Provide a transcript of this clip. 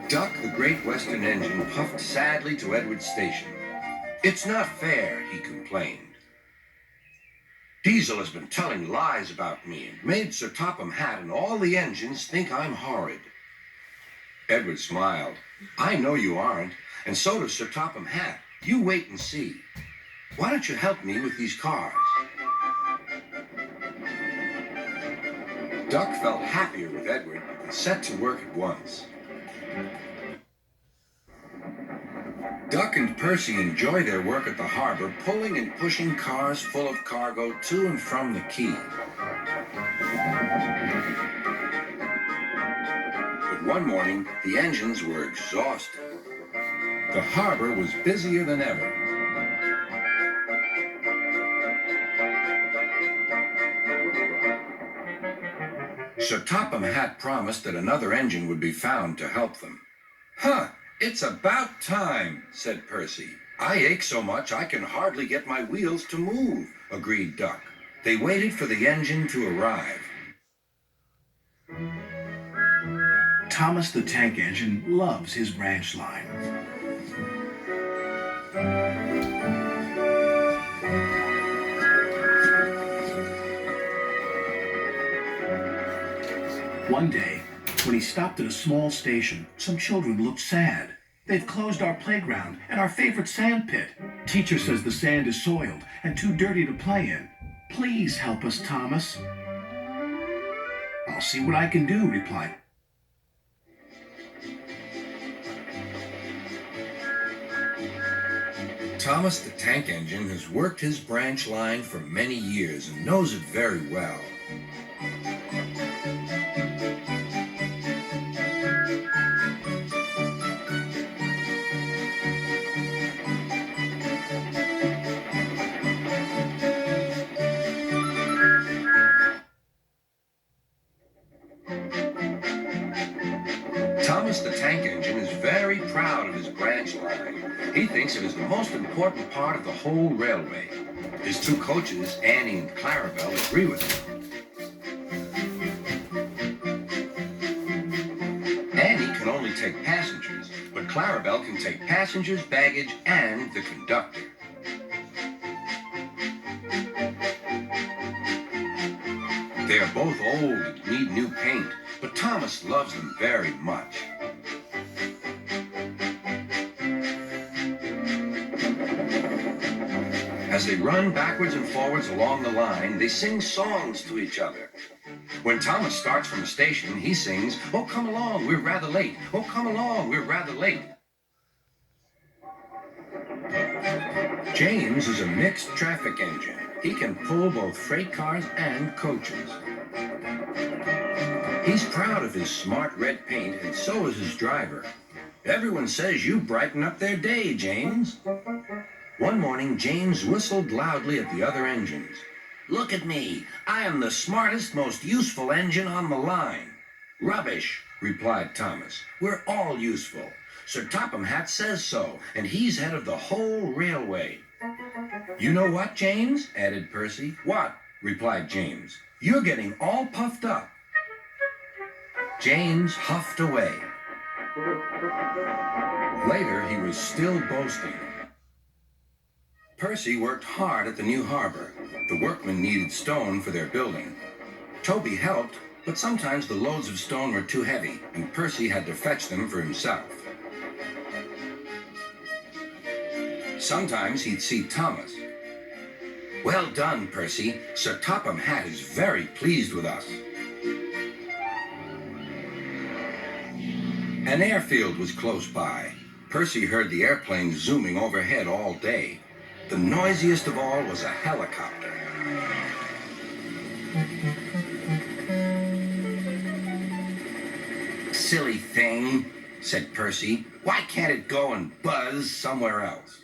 Duck, the Great Western Engine, puffed sadly to Edward's station. "It's not fair," he complained. "Diesel has been telling lies about me and made Sir Topham Hatt and all the engines think I'm horrid." Edward smiled. "I know you aren't, and so does Sir Topham Hatt. You wait and see. Why don't you help me with these cars?" Duck felt happier with Edward and set to work at once. Duck and Percy enjoy their work at the harbor, pulling and pushing cars full of cargo to and from the quay. But one morning, the engines were exhausted. The harbor was busier than ever. Sir Topham Hatt promised that another engine would be found to help them. "Huh, it's about time," said Percy. "I ache so much I can hardly get my wheels to move," agreed Duck. They waited for the engine to arrive. Thomas the Tank Engine loves his branch line. One day, when he stopped at a small station, some children looked sad. "They've closed our playground and our favorite sand pit. Teacher says the sand is soiled and too dirty to play in. Please help us, Thomas." "I'll see what I can do," replied. Thomas the Tank Engine has worked his branch line for many years and knows it very well. Thomas the Tank Engine is very proud of his branch line. He thinks it is the most important part of the whole railway. His two coaches, Annie and Clarabelle, agree with him. Annie can only take passengers, but Clarabelle can take passengers, baggage, and the conductor. They are both old and need new paint, but Thomas loves them very much. As they run backwards and forwards along the line, they sing songs to each other. When Thomas starts from a station, he sings, "Oh, come along, we're rather late. Oh, come along, we're rather late." James is a mixed traffic engine. He can pull both freight cars and coaches. He's proud of his smart red paint, and so is his driver. "Everyone says you brighten up their day, James." One morning, James whistled loudly at the other engines. "Look at me. I am the smartest, most useful engine on the line." "Rubbish," replied Thomas. "We're all useful. Sir Topham Hatt says so, and he's head of the whole railway." "You know what, James?" added Percy. "What?" replied James. "You're getting all puffed up." James huffed away. Later, he was still boasting. Percy worked hard at the new harbor. The workmen needed stone for their building. Toby helped, but sometimes the loads of stone were too heavy, and Percy had to fetch them for himself. Sometimes he'd see Thomas. "Well done, Percy. Sir Topham Hatt is very pleased with us." An airfield was close by. Percy heard the airplanes zooming overhead all day. The noisiest of all was a helicopter. "Silly thing," said Percy. "Why can't it go and buzz somewhere else?"